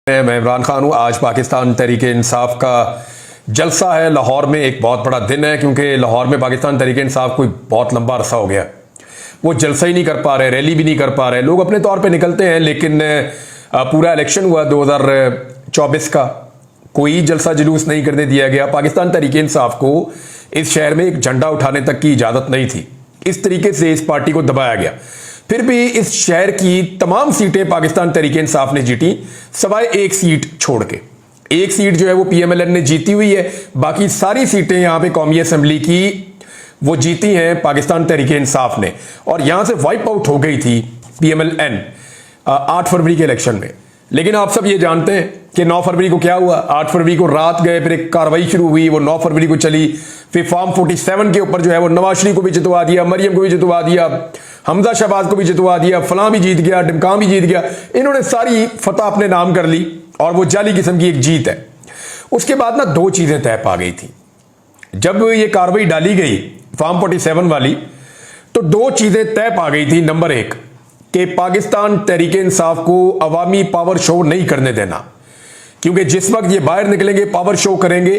मैं इमरान खान हूँ। आज पाकिस्तान तहरीके इंसाफ का जलसा है। लाहौर में एक बहुत बड़ा दिन है क्योंकि लाहौर में पाकिस्तान तहरीके इंसाफ कोई बहुत लंबा अरसा हो गया, वो जलसा ही नहीं कर पा रहे, रैली भी नहीं कर पा रहे। लोग अपने तौर पे निकलते हैं, लेकिन पूरा इलेक्शन हुआ 2024 का, कोई जलसा जुलूस नहीं करने दिया गया। पाकिस्तान तहरीके इंसाफ को इस शहर में एक झंडा उठाने तक की इजाज़त नहीं थी। इस तरीके से इस पार्टी को दबाया गया। फिर भी इस शहर की तमाम सीटें पाकिस्तान तहरीके इंसाफ ने जीती, सवाए एक सीट छोड़ के। एक सीट जो है वो PMLN ने जीती हुई है, बाकी सारी सीटें यहां पे कौमी असेंबली की वो जीती हैं पाकिस्तान तहरीके इंसाफ ने। और यहां से वाइप आउट हो गई थी PMLN 8 फरवरी के इलेक्शन में। लेकिन आप सब ये जानते हैं कि 9 फरवरी को क्या हुआ। 8 फरवरी को रात गए, फिर एक कार्रवाई शुरू हुई, वो 9 फरवरी को चली। फिर फॉर्म 47 के ऊपर जो है वो नवाज शरीफ को भी जितवा दिया, मरियम को भी जितवा दिया, हमजा शहबाज को भी जितवा दिया, फलां भी जीत गया, डिमकाम भी जीत गया। इन्होंने सारी फतह अपने नाम कर ली और वो जाली किस्म की एक जीत है। उसके बाद ना दो चीजें तय पा गई थी। जब ये कार्रवाई डाली गई फॉर्म 47 वाली, तो दो चीजें तय पा गई थी। नंबर एक, कि पाकिस्तान तहरीके इंसाफ को अवामी पावर शो नहीं करने देना, क्योंकि जिस वक्त ये बाहर निकलेंगे, पावर शो करेंगे,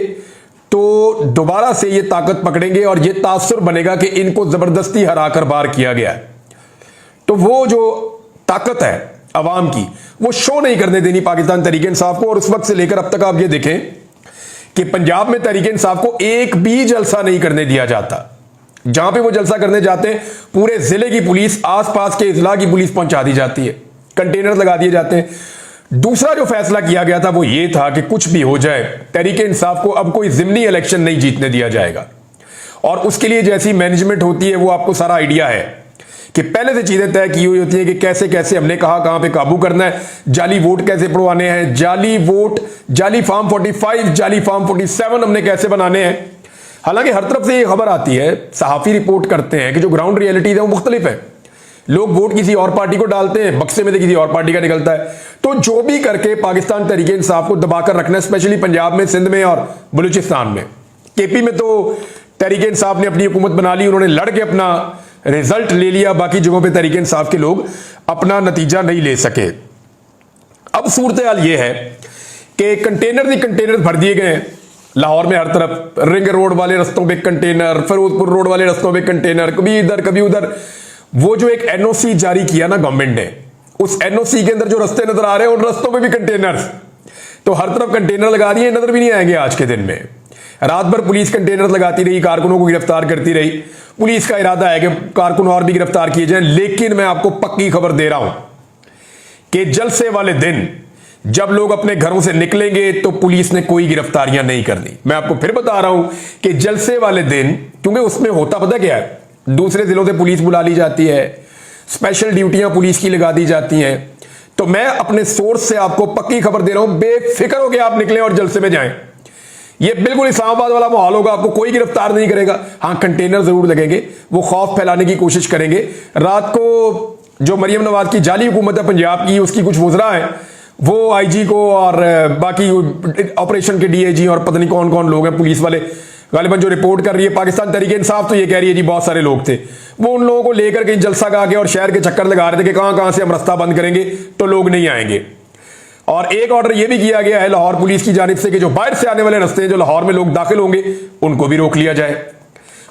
तो दोबारा से ये ताकत पकड़ेंगे और ये तासुर बनेगा कि इनको जबरदस्ती हराकर बाहर किया गया है। तो वो जो ताकत है अवाम की, वो शो नहीं करने देनी पाकिस्तान तहरीके इंसाफ को। और उस वक्त से लेकर अब तक आप ये देखें कि पंजाब में तहरीके इंसाफ को एक भी जलसा नहीं करने दिया जाता। जहां पे वो जलसा करने जाते हैं, पूरे जिले की पुलिस, आसपास के इजला की पुलिस पहुंचा दी जाती है, कंटेनर लगा दिए जाते हैं। दूसरा जो फैसला किया गया था वो ये था कि कुछ भी हो जाए, तहरीके इंसाफ को अब कोई जिमनी इलेक्शन नहीं जीतने दिया जाएगा। और उसके लिए जैसी मैनेजमेंट होती है वो आपको सारा आइडिया है कि पहले से चीजें तय की हुई होती है कि कैसे कैसे हमने कहां पे काबू करना है, जाली वोट कैसे पड़वाने हैं, जाली वोट, जाली फॉर्म 45, जाली फॉर्म 47 हमने कैसे बनाने हैं। हालांकि हर तरफ से ये खबर आती है, सहाफी रिपोर्ट करते हैं कि जो ग्राउंड रियलिटीज है वो मुख्तलिफ है। लोग वोट किसी और पार्टी को डालते हैं, बक्से में से किसी और पार्टी का निकलता है। तो जो भी करके पाकिस्तान तहरीके इंसाफ को दबाकर रखना है, स्पेशली पंजाब में, सिंध में और बलूचिस्तान में। KP में तो तहरीके इंसाफ ने अपनी हुकूमत बना ली, उन्होंने लड़ के अपना रिजल्ट ले लिया। बाकी जगहों पे तहरीके इंसाफ के लोग अपना नतीजा नहीं ले सके। अब सूरत हाल ये है कि कंटेनर ही कंटेनर भर दिए गए हैं लाहौर में हर तरफ। रिंग रोड वाले रस्तों पे कंटेनर, फिरोजपुर रोड वाले रस्तों पे कंटेनर, कभी इधर कभी उधर। वो जो एक NOC जारी किया ना गवर्नमेंट ने, उस NOC के अंदर जो रस्ते नजर आ रहे हैं उन रस्तों पे भी कंटेनर। तो हर तरफ कंटेनर लगा दिए, नजर भी नहीं आएंगे आज के दिन में। रात भर पुलिस कंटेनर लगाती रही, कारकुनों को गिरफ्तार करती रही। पुलिस का इरादा है कि कारकुन और भी गिरफ्तार किए जाएं। लेकिन मैं आपको पक्की खबर दे रहा हूं कि जलसे वाले दिन जब लोग अपने घरों से निकलेंगे तो पुलिस ने कोई गिरफ्तारियां नहीं करनी। मैं आपको फिर बता रहा हूं कि जलसे वाले दिन, क्योंकि उसमें होता पता क्या है, दूसरे जिलों से पुलिस बुला ली जाती है, स्पेशल ड्यूटियां पुलिस की लगा दी जाती हैं। तो मैं अपने सोर्स से आपको पक्की खबर दे रहा हूं, बेफिक्र हो के आप निकलें और जलसे में जाएं। ये बिल्कुल इस्लामाबाद वाला माहौल होगा, आपको कोई गिरफ्तार नहीं करेगा। हाँ, कंटेनर जरूर लगेंगे, वो खौफ फैलाने की कोशिश करेंगे। रात को जो मरियम नवाज की जाली हुकूमत है पंजाब की, उसकी कुछ वज़रा है, वो IG को और बाकी ऑपरेशन के DIG और पता नहीं कौन कौन लोग हैं पुलिस वाले, गालिबन जो रिपोर्ट कर रही है पाकिस्तान तहरीके इंसाफ, तो ये कह रही है जी बहुत सारे लोग थे, वो उन लोगों को लेकर कहीं जलसा गा के और शहर के चक्कर लगा रहे थे कि कहां कहां से हम रास्ता बंद करेंगे तो लोग नहीं आएंगे। और एक ऑर्डर यह भी किया गया है लाहौर पुलिस की जानिब से कि जो बाहर से आने वाले रास्ते हैं, जो लाहौर में लोग दाखिल होंगे, उनको भी रोक लिया जाए।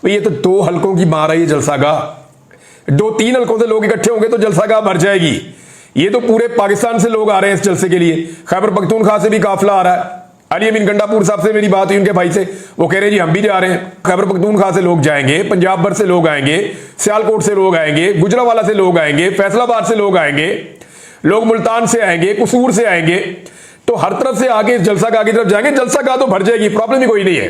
तो ये तो 2 हलकों की मार है ये जलसा गाह। 2-3 हलकों से लोग इकट्ठे होंगे तो जलसा गाह भर जाएगी। ये तो पूरे पाकिस्तान से लोग आ रहे हैं इस जलसे के लिए। खैबर पख्तूनख्वा से भी काफिला आ रहा है। अली अमीन गंडापुर साहब से मेरी बात हुई उनके भाई से, वो कह रहे हैं जी हम भी जा रहे हैं। खैबर पख्तूनख्वा से लोग जाएंगे, पंजाब भर से लोग आएंगे, सियालकोट से लोग आएंगे, गुजरावाला से लोग आएंगे, फैसलाबाद से लोग आएंगे, लोग मुल्तान से आएंगे, कसूर से आएंगे। तो हर तरफ से आगे जलसा गाह की तरफ जाएंगे, जलसा गाह तो भर जाएगी, प्रॉब्लम ही कोई नहीं है।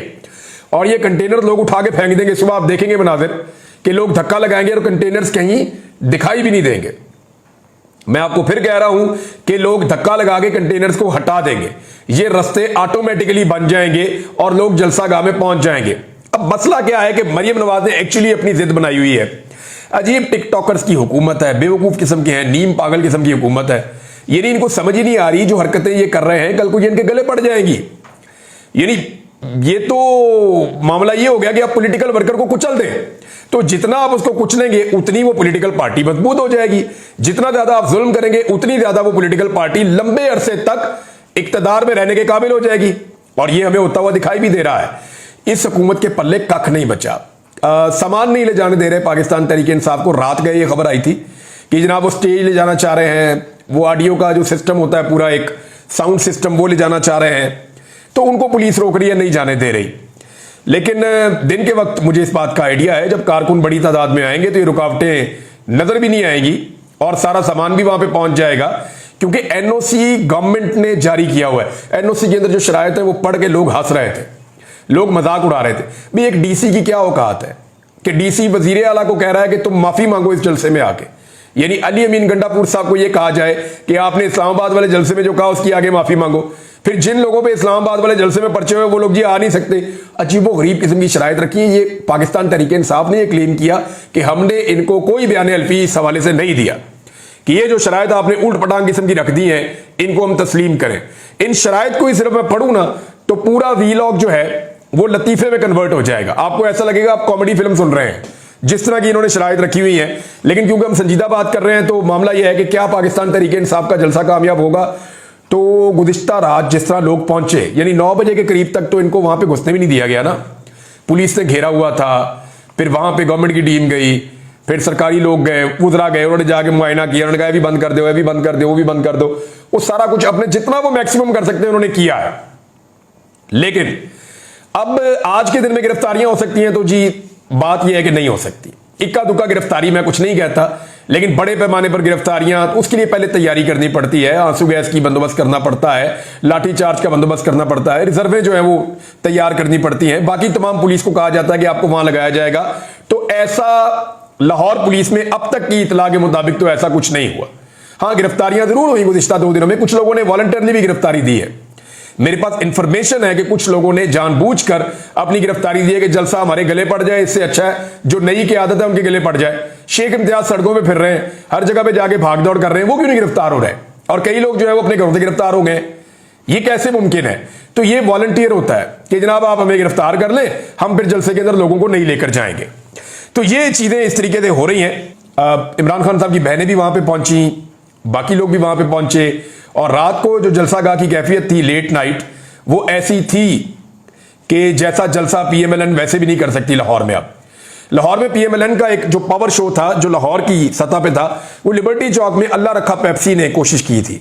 और ये कंटेनर लोग उठा के फेंक देंगे। सुबह आप देखेंगे मनाजिर कि लोग धक्का लगाएंगे और कंटेनर्स कहीं दिखाई भी नहीं देंगे। मैं आपको फिर कह रहा हूं कि लोग धक्का लगा के कंटेनर्स को हटा देंगे, ये रास्ते ऑटोमेटिकली बन जाएंगे और लोग जलसा गाह में पहुंच जाएंगे। अब मसला क्या है कि मरियम नवाज ने एक्चुअली अपनी जिद बनाई हुई है। अजीब टिकटॉकर्स की हुकूमत है, बेवकूफ किस्म की है, नीम पागल किस्म की हुकूमत है। यानी इनको समझ ही नहीं आ रही जो हरकतें ये कर रहे हैं कल को ये इनके गले पड़ जाएंगी। यानी ये तो मामला ये हो गया कि आप पॉलिटिकल वर्कर को कुचल दें, तो जितना आप उसको कुचलेंगे उतनी वो पॉलिटिकल पार्टी मजबूत हो जाएगी। जितना ज्यादा आप जुल्म करेंगे उतनी ज्यादा वो पॉलिटिकल पार्टी लंबे अरसे तक इक्तदार में रहने के काबिल हो जाएगी, और ये हमें होता हुआ दिखाई भी दे रहा है। इस हुकूमत के पल्ले कख नहीं बचा। सामान नहीं ले जाने दे रहे पाकिस्तान तहरीक इंसाफ को। रात गए ये खबर आई थी कि जनाब वो स्टेज ले जाना चाह रहे हैं, वो ऑडियो का जो सिस्टम होता है पूरा एक साउंड सिस्टम वो ले जाना चाह रहे हैं, तो उनको पुलिस रोक रही है, नहीं जाने दे रही। लेकिन दिन के वक्त मुझे इस बात का आइडिया है जब कारकुन बड़ी तादाद में आएंगे तो ये रुकावटें नजर भी नहीं आएंगी और सारा सामान भी वहां पे पहुंच जाएगा, क्योंकि एनओसी गवर्नमेंट ने जारी किया हुआ है। एनओसी के अंदर जो शरायत है वो पढ़ के लोग हंस रहे थे, लोग मजाक उड़ा रहे थे। भाई एक डीसी की क्या औकात है कि डीसी वजीर आला को कह रहा है कि तुम माफी मांगो इस जलसे में आके, यानी अली अमीन गंडापुर साहब को यह कहा जाए कि आपने इस्लामाबाद वाले जलसे में जो कहा उसकी आगे माफी मांगो। फिर जिन लोगों पे इस्लामाबाद वाले जलसे में पर्चे हुए वो लोग जी आ नहीं सकते। अजीबो गरीब किस्म की शरायत रखी है। ये पाकिस्तान तहरीक इंसाफ ने यह क्लेम किया कि हमने इनको कोई बयान हल्फी इस हवाले से नहीं दिया कि ये जो शरायत आपने उल्ट पटांग किस्म की रख दी है इनको हम तस्लीम करें। इन शरायत को ही सिर्फ मैं पढ़ूं ना तो पूरा वीलॉग जो है वो लतीफे में कन्वर्ट हो जाएगा। आपको ऐसा लगेगा आप कॉमेडी फिल्म सुन रहे हैं जिस तरह की इन्होंने शरायत रखी हुई है। लेकिन क्योंकि हम संजीदा बात कर रहे हैं तो मामला यह है कि क्या पाकिस्तान तहरीक इंसाफ का जलसा कामयाब होगा। तो गुज़िश्ता रात जिस तरह लोग पहुंचे, यानी 9 बजे के करीब तक तो इनको वहां पे घुसने भी नहीं दिया गया ना, पुलिस ने घेरा हुआ था। फिर वहां पे गवर्नमेंट की टीम गई, फिर सरकारी लोग गए, वुज़रा गए, उन्होंने जाके मुआयना किया, उन्होंने कहा भी बंद कर दो, ये भी बंद कर दो, वो भी बंद कर दो। वो सारा कुछ अपने जितना वो मैक्सिमम कर सकते हैं उन्होंने किया है। लेकिन अब आज के दिन में गिरफ्तारियां हो सकती हैं तो जी बात यह है कि नहीं हो सकती। इक्का दुक्का गिरफ्तारी मैं कुछ नहीं कहता, लेकिन बड़े पैमाने पर गिरफ्तारियां उसके लिए पहले तैयारी करनी पड़ती है। आंसू गैस की बंदोबस्त करना पड़ता है, लाठी चार्ज का बंदोबस्त करना पड़ता है, रिजर्वें जो है वो तैयार करनी पड़ती हैं। बाकी तमाम पुलिस को कहा जाता है कि आपको वहां लगाया जाएगा। तो ऐसा लाहौर पुलिस में अब तक की इतला के मुताबिक तो ऐसा कुछ नहीं हुआ। हाँ, गिरफ्तारियां जरूर हुई गुज़िश्ता 2 दिनों में। कुछ लोगों ने वॉलंटियरली भी गिरफ्तारी दी है। मेरे पास इंफॉर्मेशन है कि कुछ लोगों ने जानबूझकर अपनी गिरफ्तारी दी है कि जलसा हमारे गले पड़ जाए, इससे अच्छा है जो नई की आदत है उनके गले पड़ जाए। शेख इम्तियाज सड़कों पे फिर रहे हैं, हर जगह पे जाके भाग दौड़ कर रहे हैं, वो क्यों नहीं गिरफ्तार हो रहे हैं? और कई लोग जो है वो अपने घरों से गिरफ्तार हो गए। ये कैसे मुमकिन है? तो ये वॉलंटियर होता है कि जनाब आप हमें गिरफ्तार कर लें, हम फिर जलसे के अंदर लोगों को नहीं लेकर जाएंगे। तो ये चीजें इस तरीके से हो रही हैं। इमरान खान साहब की बहनें भी वहां पर पहुंची, बाकी लोग भी वहां पर पहुंचे, और रात को जो जलसागाह की कैफियत थी लेट नाइट वो ऐसी थी कि जैसा जलसा पीएमएलएन वैसे भी नहीं कर सकती लाहौर में। अब लाहौर में पीएमएलएन का एक जो पावर शो था जो लाहौर की सतह पे था वो लिबर्टी चौक में अल्लाह रखा पेप्सी ने कोशिश की थी,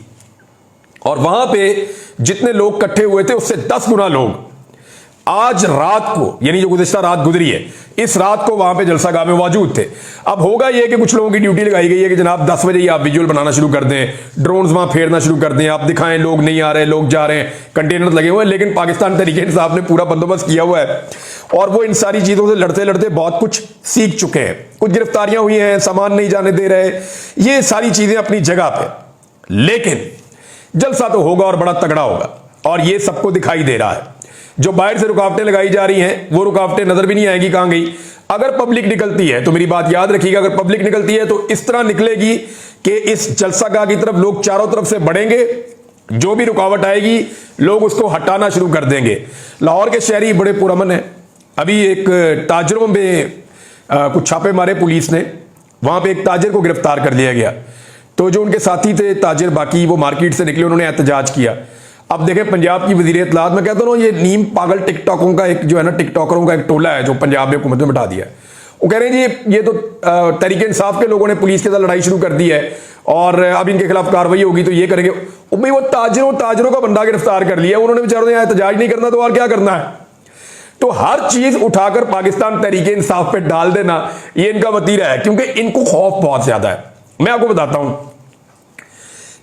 और वहां पे जितने लोग इकट्ठे हुए थे उससे 10 गुना लोग आज रात को, यानी जो गुज़िश्ता रात गुजरी है, इस रात को वहां पे जलसागाह में मौजूद थे। अब होगा यह कि कुछ लोगों की ड्यूटी लगाई गई है कि जनाब 10 बजे ही आप विजुअल बनाना शुरू कर दें, ड्रोन्स वहां फेरना शुरू कर दें, आप दिखाएं लोग नहीं आ रहे, लोग जा रहे हैं, कंटेनर लगे हुए हैं। लेकिन पाकिस्तान तहरीक इंसाफ ने पूरा बंदोबस्त किया हुआ है और वो इन सारी चीजों से लड़ते लड़ते बहुत कुछ सीख चुके हैं। कुछ गिरफ्तारियां हुई हैं, सामान नहीं जाने दे रहे, ये सारी चीजें अपनी जगह पे। लेकिन जलसा तो होगा और बड़ा तगड़ा होगा, और ये सबको दिखाई दे रहा है। जो बाहर से रुकावटें लगाई जा रही हैं वो रुकावटें नजर भी नहीं आएगी कहां गई। अगर पब्लिक निकलती है तो मेरी बात याद रखिएगा, अगर पब्लिक निकलती है तो इस तरह निकलेगी कि इस जलसागाह की तरफ लोग चारों तरफ से बढ़ेंगे, जो भी रुकावट आएगी लोग उसको हटाना शुरू कर देंगे। लाहौर के शहरी बड़े पुरअमन हैं। अभी एक ताजरों में कुछ छापे मारे पुलिस ने, वहां पे एक ताजिर को गिरफ्तार कर लिया गया। तो जो उनके साथी थे ताजिर बाकी वो मार्केट से निकले, उन्होंने एहतजाज किया। अब देखें पंजाब की वज़ीर इत्तलात, मैं कहता हूँ ये नीम पागल टिकटॉकों का एक जो है ना, टिकटॉकरों का एक टोला है जो पंजाब में हुकूमत में बैठा दिया है। वो कह रहे हैं जी ये तो तहरीक इंसाफ के लोगों ने पुलिस के साथ लड़ाई शुरू कर दी है और अब इनके खिलाफ कार्रवाई होगी तो ये करेंगे। भाई वो ताजरों का बंदा गिरफ्तार कर लिया, उन्होंने बेचारों ने एहतजाज नहीं करना तो और क्या करना है? तो हर चीज उठाकर पाकिस्तान तहरीक इंसाफ पे डाल देना ये इनका वतीरा है, क्योंकि इनको खौफ बहुत ज्यादा है। मैं आपको बताता हूं,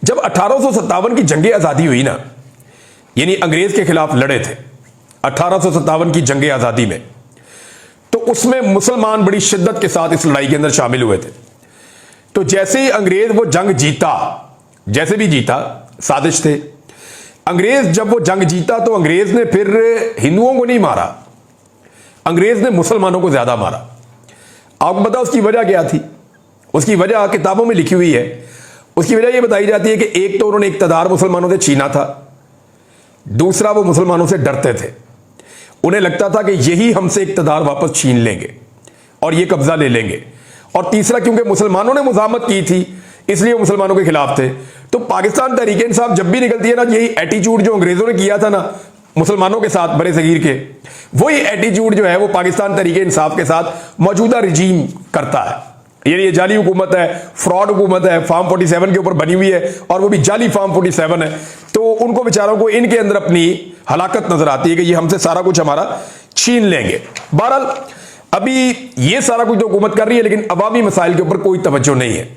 जब 1857 की जंग आजादी हुई ना, यानी अंग्रेज के खिलाफ लड़े थे 1857 की जंग आजादी में, तो उसमें मुसलमान बड़ी शिद्दत के साथ इस लड़ाई के अंदर शामिल हुए थे। तो जैसे ही अंग्रेज वो जंग जीता, जैसे भी जीता, साजिश थे, अंग्रेज जब वो जंग जीता तो अंग्रेज ने फिर हिंदुओं को नहीं मारा, अंग्रेज ने मुसलमानों को ज्यादा मारा। आपको पता उसकी वजह क्या थी? उसकी वजह किताबों में लिखी हुई है। उसकी वजह यह बताई जाती है कि एक तो उन्होंने इक्तदार मुसलमानों से छीना था, दूसरा वो मुसलमानों से डरते थे। उन्हें लगता था कि यही हमसे इक्तदार वापस छीन लेंगे और ये कब्जा ले लेंगे, और तीसरा क्योंकि मुसलमानों ने मुजामत की थी इसलिए वो मुसलमानों के खिलाफ थे। तो पाकिस्तान तहरीक इंसाफ जब भी निकलती है ना, यही एटीट्यूड जो अंग्रेजों ने किया था ना मुसलमानों के साथ बड़े सगीर के, वही एटीट्यूड जो है वो पाकिस्तान तहरीक इंसाफ के साथ मौजूदा रिजीम करता है। ये जाली हुकूमत है, फ्रॉड हुकूमत है, फार्म 47 के ऊपर बनी हुई है, और वो भी जाली फार्म 47 है। तो उनको बेचारों को इनके अंदर अपनी हलाकत नजर आती है कि ये हमसे सारा कुछ हमारा छीन लेंगे। बहरहाल अभी ये सारा कुछ तो हुकूमत कर रही है, लेकिन अवामी मसाइल के ऊपर कोई तवज्जो नहीं है।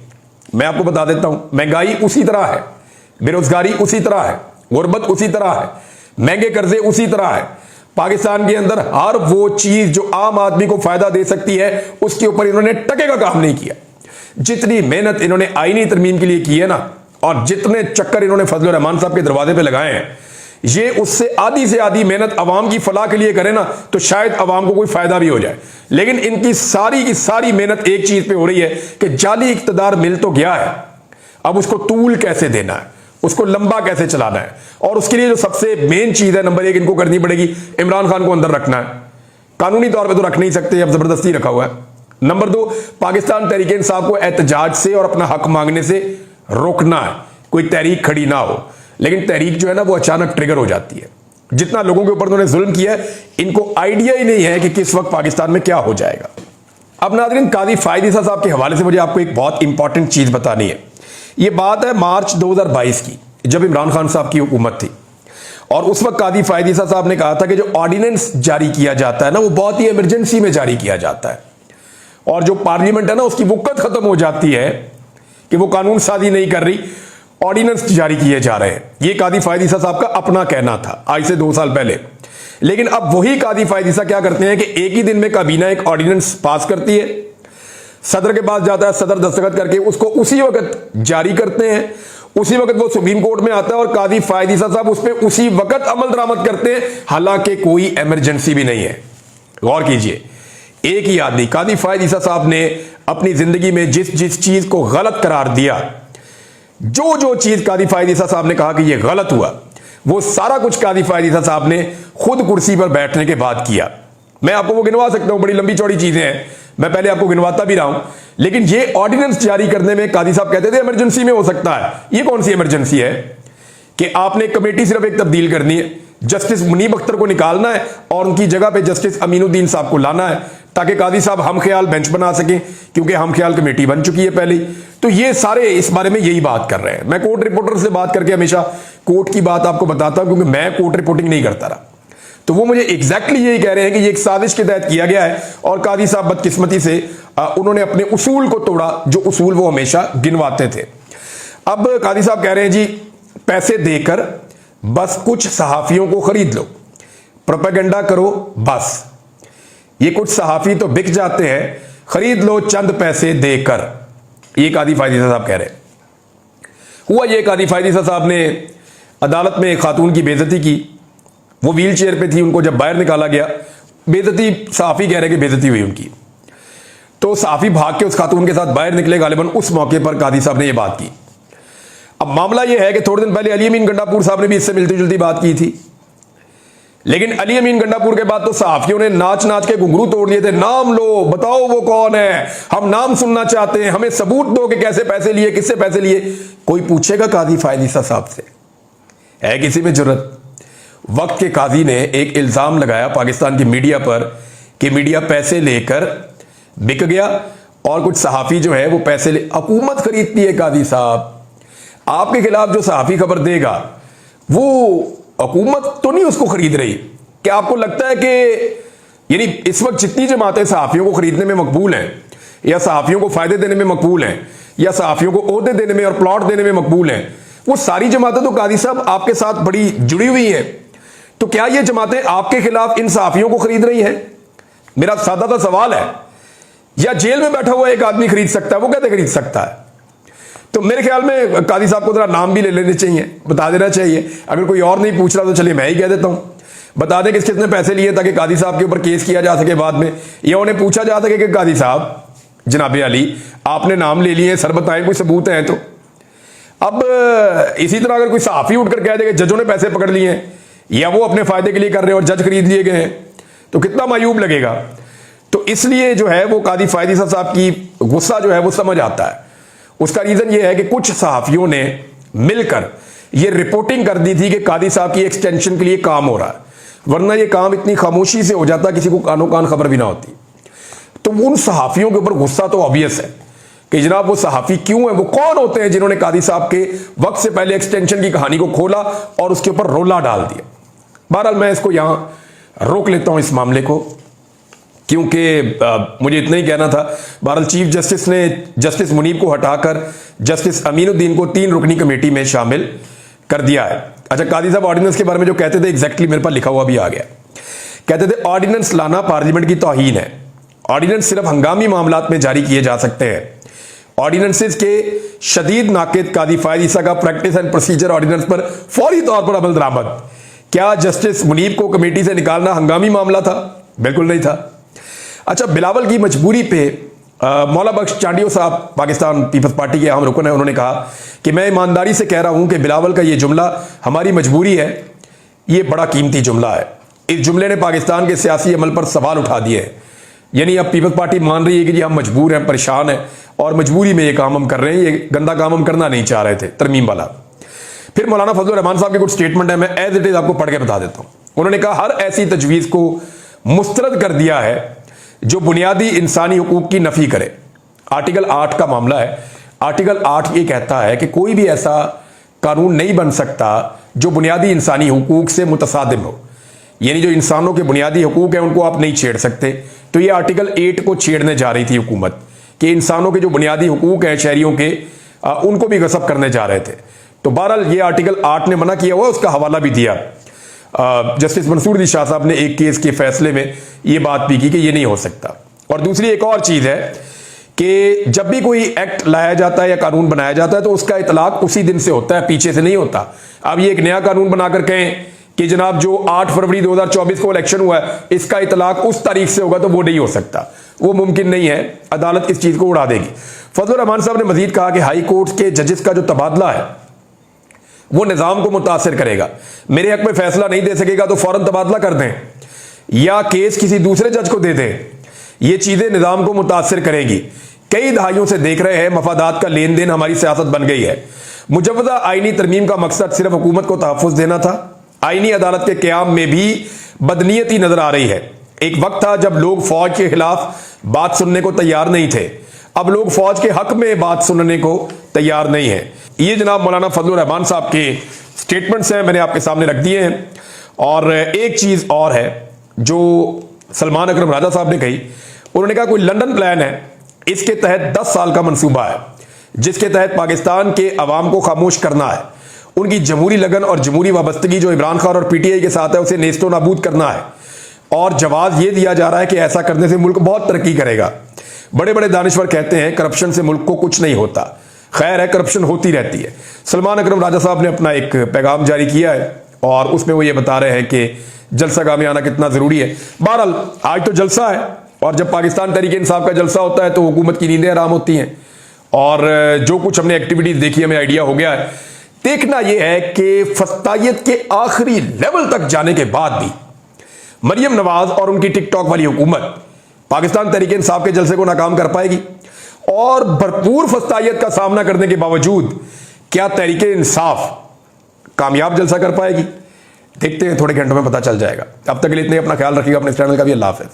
मैं आपको बता देता हूं, महंगाई उसी तरह है, बेरोजगारी उसी तरह है, गुर्बत उसी तरह है, महंगे कर्जे उसी तरह है। पाकिस्तान के अंदर हर वो चीज जो आम आदमी को फायदा दे सकती है उसके ऊपर इन्होंने टके का काम नहीं किया। जितनी मेहनत इन्होंने आईनी तरमीम के लिए की है ना, और जितने चक्कर इन्होंने फजल रहमान साहब के दरवाजे पे लगाए हैं, ये उससे आधी से आधी मेहनत अवाम की फलाह के लिए करें ना तो शायद अवाम को कोई फायदा भी हो जाए। लेकिन इनकी सारी की सारी मेहनत एक चीज पे हो रही है कि जाली इख्तिदार मिल तो गया है, अब उसको तूल कैसे देना है, उसको लंबा कैसे चलाना है। और उसके लिए जो सबसे मेन चीज है, नंबर 1 इनको करनी पड़ेगी, इमरान खान को अंदर रखना है। कानूनी तौर पे तो रख नहीं सकते, अब जबरदस्ती रखा हुआ है। नंबर 2, पाकिस्तान तहरीक इंसाफ को एहतजाज से और अपना हक मांगने से रोकना है। कोई तहरीक खड़ी ना हो, लेकिन तहरीक जो है ना वो अचानक ट्रिगर हो जाती है। जितना लोगों के ऊपर उन्होंने जुल्म किया है, इनको आइडिया ही नहीं है कि किस वक्त पाकिस्तान में क्या हो जाएगा। अब नाज़रीन, काजी फायद ईसा साहब के हवाले से मुझे आपको एक बहुत इंपॉर्टेंट चीज बतानी है। ये बात है मार्च 2022 की, जब इमरान खान साहब की हुकूमत थी, और उस वक्त काजी फायद ईसा साहब ने कहा था कि जो ऑर्डिनेंस जारी किया जाता है ना वो बहुत ही इमरजेंसी में जारी किया जाता है, और जो पार्लियामेंट है ना उसकी वक़्त खत्म हो जाती है कि वो कानून साजी नहीं कर रही, ऑर्डिनेंस जारी किए जा रहे हैं। ये काजी फायद ईसा साहब का अपना कहना था आज से 2 साल पहले। लेकिन अब वही काजी फायद ईसा क्या करते हैं कि एक ही दिन में काबीना एक ऑर्डिनेंस पास करती है, सदर के पास जाता है, सदर दस्तखत करके उसको उसी वक्त जारी करते हैं, उसी वक्त वो सुप्रीम कोर्ट में आता है और काजी फायद ईसा साहब उस पर उसी वक्त अमल दरामद करते हैं, हालांकि कोई इमरजेंसी भी नहीं है। गौर कीजिए, एक ही आदमी काजी फायद ईसा साहब ने अपनी जिंदगी में जिस जिस चीज को गलत करार दिया, जो जो चीज काजी फायद ईसा साहब ने कहा कि यह गलत हुआ, वो सारा कुछ काजी फायद ईसा साहब ने खुद कुर्सी पर बैठने के बाद किया। मैं आपको वो गिनवा सकता हूं, बड़ी लंबी चौड़ी चीजें हैं, मैं पहले आपको गिनवाता भी रहा हूं। लेकिन ये ऑर्डिनेंस जारी करने में काजी साहब कहते थे इमरजेंसी में हो सकता है। ये कौन सी इमरजेंसी है कि आपने कमेटी सिर्फ एक तब्दील करनी है, जस्टिस मुनीब अख्तर को निकालना है और उनकी जगह पे जस्टिस अमीनुद्दीन साहब को लाना है, ताकि काजी साहब हम ख्याल बेंच बना सकें, क्योंकि हम ख्याल कमेटी बन चुकी है पहले ही। तो ये सारे इस बारे में यही बात कर रहे हैं। मैं कोर्ट रिपोर्टर से बात करके हमेशा कोर्ट की बात आपको बताता हूं, क्योंकि मैं कोर्ट रिपोर्टिंग नहीं करता रहा। तो वो मुझे एग्जैक्टली यही कह रहे हैं कि ये एक साजिश के तहत किया गया है, और काजी साहब बदकिस्मती से उन्होंने अपने उसूल को तोड़ा, जो उसूल वो हमेशा गिनवाते थे। अब काजी साहब कह रहे हैं जी पैसे देकर बस कुछ सहाफियों को खरीद लो, प्रोपेगेंडा करो बस। ये कुछ सहाफी तो बिक जाते हैं, खरीद लो चंद पैसे देकर। ये काजी फायद ईसा साहब कह रहे हैं। हुआ ये, काजी फायद ईसा साहब ने अदालत में एक खातून की बेइज्जती की। वो व्हील चेयर पे थी, उनको जब बाहर निकाला गया, बेइज्जती सहाफी कह रहे कि बेइज्जती हुई उनकी, तो सहाफी भाग के उस खातून के साथ बाहर निकले। गालिबन उस मौके पर काजी साहब ने यह बात की। अब मामला यह है कि थोड़े दिन पहले अली अमीन गंडापुर साहब ने भी इससे मिलती जुलती बात की थी, लेकिन अली अमीन गंडापुर के बाद तो सहाफियों ने नाच नाच के घुंघरू तोड़ लिए थे। नाम लो, बताओ वो कौन है, हम नाम सुनना चाहते हैं, हमें सबूत दो कि कैसे पैसे लिए, किससे पैसे लिए। कोई पूछेगा काजी फायद ईसा साहब से? है किसी में जुर्रत? वक्त के काजी ने एक इल्जाम लगाया पाकिस्तान की मीडिया पर कि मीडिया पैसे लेकर बिक गया, और कुछ सहाफी जो है वो पैसे हुकूमत खरीदती है। काजी साहब, आपके खिलाफ जो सहाफी खबर देगा वो हुकूमत तो नहीं उसको खरीद रही। क्या आपको लगता है कि यानी इस वक्त जितनी जमातें सहाफियों को खरीदने में मकबूल हैं, या सहाफियों को फायदे देने में मकबूल हैं, या सहाफियों को ओहदे देने में और प्लॉट देने में मकबूल हैं, वो सारी जमातें तो काजी साहब आपके साथ बड़ी जुड़ी हुई हैं। तो क्या ये जमातें आपके खिलाफ इन सहाफियों को खरीद रही हैं? मेरा सादा सा सवाल है। या जेल में बैठा हुआ एक आदमी खरीद सकता है? वो कैसे खरीद सकता है? तो मेरे ख्याल में काजी साहब को जरा नाम भी ले लेने चाहिए, बता देना चाहिए। अगर कोई और नहीं पूछ रहा तो चलिए मैं ही कह देता हूं, बता दें किस किसने पैसे लिए, ताकि काजी साहब के ऊपर केस किया जा सके बाद में, या उन्हें पूछा जा सके कि काजी साहब जनाबे अली आपने नाम ले लिए, सर बताएं कोई सबूत है तो। अब इसी तरह अगर कोई सहाफी उठकर कह दे कि जजों ने पैसे पकड़ लिए हैं, या वो अपने फायदे के लिए कर रहे हैं और जज खरीद लिए गए हैं, तो कितना मायूब लगेगा। तो इसलिए जो है वो काजी फायद ईसा साहब की गुस्सा जो है वो समझ आता है। उसका रीजन यह है कि कुछ सहाफियों ने मिलकर यह रिपोर्टिंग कर दी थी कि कादी साहब की एक्सटेंशन के लिए काम हो रहा है, वरना यह काम इतनी खामोशी से हो जाता, किसी को कानो कान खबर भी ना होती। तो उन सहाफियों के ऊपर गुस्सा तो ऑब्वियस है कि जनाब वो सहाफी क्यों है, वो कौन होते हैं जिन्होंने कादी साहब के वक्त से पहले एक्सटेंशन की कहानी को खोला और उसके ऊपर रोला डाल दिया। बहरहाल मैं इसको यहां रोक लेता हूं इस मामले को, क्योंकि मुझे इतना ही कहना था। बहरहाल चीफ जस्टिस ने जस्टिस मुनीब को हटाकर जस्टिस अमीनुद्दीन को 3 रुकनी कमेटी में शामिल कर दिया है। अच्छा, कादी साहब ऑर्डिनेंस के बारे में जो कहते थे एग्जैक्टली मेरे पास लिखा हुआ भी आ गया। कहते थे ऑर्डिनेंस लाना पार्लियामेंट की तौहीन है, ऑर्डिनेंस सिर्फ हंगामी मामलात में जारी किए जा सकते हैं। ऑर्डिनेंसेस के शदीद नाकिद कादी फायद ईसा का प्रैक्टिस एंड प्रोसीजर ऑर्डिनेंस पर फौरी तौर पर अमल दरामद। क्या जस्टिस मुनीब को कमेटी से निकालना हंगामी मामला था? बिल्कुल नहीं था। अच्छा, बिलावल की मजबूरी पे मौला बख्श चांडियो साहब पाकिस्तान पीपल्स पार्टी के अहम रुकन है, उन्होंने कहा कि मैं ईमानदारी से कह रहा हूं कि बिलावल का यह जुमला हमारी मजबूरी है, यह बड़ा कीमती जुमला है। इस जुमले ने पाकिस्तान के सियासी अमल पर सवाल उठा दिए हैं। यानी अब पीपल्स पार्टी मान रही है कि जी हम मजबूर हैं, परेशान हैं और मजबूरी में ये काम हम कर रहे हैं, ये गंदा काम हम करना नहीं चाह रहे थे, तरमीम वाला। फिर मौलाना फजलुर रहमान साहब के कुछ स्टेटमेंट है, मैं एज इट इज आपको पढ़ के बता देता हूं। उन्होंने कहा हर ऐसी तजवीज को मुस्तरद कर दिया है जो बुनियादी इंसानी हुकूक की नफी करे। आर्टिकल 8 का मामला है। आर्टिकल 8 ये कहता है कि कोई भी ऐसा कानून नहीं बन सकता जो बुनियादी इंसानी हुकूक से मुतसादिम हो, यानी जो इंसानों के बुनियादी हुकूक हैं उनको आप नहीं छेड़ सकते। तो ये आर्टिकल 8 को छेड़ने जा रही थी हुकूमत कि इंसानों के जो बुनियादी हुकूक हैं शहरियों के, उनको भी गसब करने जा रहे थे। तो बहरहाल ये आर्टिकल 8 ने मना किया हुआ, उसका हवाला भी दिया। जस्टिस मंसूर अली शाह साहब ने एक केस के फैसले में ये बात भी की कि ये नहीं हो सकता। और दूसरी एक और चीज है कि जब भी कोई एक्ट लाया जाता है या कानून बनाया जाता है तो उसका इतलाक उसी दिन से होता है, पीछे से नहीं होता। अब ये एक नया कानून बनाकर कहें कि जनाब जो 8 फरवरी 2024 को इलेक्शन हुआ है इसका इतलाक उस तारीख से होगा, तो वो नहीं हो सकता, वो मुमकिन नहीं है। अदालत इस चीज को उड़ा देगी। फजलुर रहमान साहब ने मजीद कहा कि हाई कोर्ट के जजेस का जो तबादला है वो निजाम को मुतासिर करेगा। मेरे हक में फैसला नहीं दे सकेगा तो फौरन तबादला कर दें या केस किसी दूसरे जज को दे दें, ये चीजें निजाम को मुतासिर करेगी। कई दहाइयों से देख रहे हैं मफादात का लेन देन हमारी सियासत बन गई है। मुजव्वदा आईनी तरमीम का मकसद सिर्फ हुकूमत को तहफ़्फ़ुज़ देना था। आईनी अदालत के क़याम में भी बदनीयती नजर आ रही है। एक वक्त था जब लोग फौज के खिलाफ बात सुनने को तैयार नहीं थे, अब लोग फौज के हक में बात सुनने को तैयार नहीं है। ये जनाब मौलाना फजलुर रहमान साहब के स्टेटमेंट्स हैं, मैंने आपके सामने रख दिए हैं। और एक चीज और है जो सलमान अकरम राजा साहब ने कही, उन्होंने कहा कोई लंदन प्लान है, इसके तहत 10 साल का मंसूबा है जिसके तहत पाकिस्तान के अवाम को खामोश करना है, उनकी जमहूरी लगन और जमहूरी वाबस्तगी जो इमरान खान और पीटीआई के साथ है उसे नेस्तो नाबूद करना है। और जवाब यह दिया जा रहा है कि ऐसा करने से मुल्क बहुत तरक्की करेगा। बड़े बड़े दानिश्वर कहते हैं करप्शन से मुल्क को कुछ नहीं होता। खैर है, करप्शन होती रहती है। सलमान अकरम राजा साहब ने अपना एक पैगाम जारी किया है और उसमें वो ये बता रहे हैं कि जलसागाह में आना कितना जरूरी है। बहरहाल आज तो जलसा है और जब पाकिस्तान तहरीक इंसाफ का जलसा होता है तो हुकूमत की नींदें आराम होती हैं। और जो कुछ हमने एक्टिविटीज देखी हमें आइडिया हो गया है। देखना यह है कि फस्तायत के आखिरी लेवल तक जाने के बाद भी मरियम नवाज और उनकी टिकटॉक वाली हुकूमत पाकिस्तान तहरीक इंसाफ के जलसे को नाकाम कर पाएगी, और भरपूर फस्तायत का सामना करने के बावजूद क्या तहरीक इंसाफ कामयाब जलसा कर पाएगी? देखते हैं, थोड़े घंटों में पता चल जाएगा। अब तक के लिए इतने, अपना ख्याल रखिएगा, अपने चैनल का भी। अल्लाह हाफ़िज़।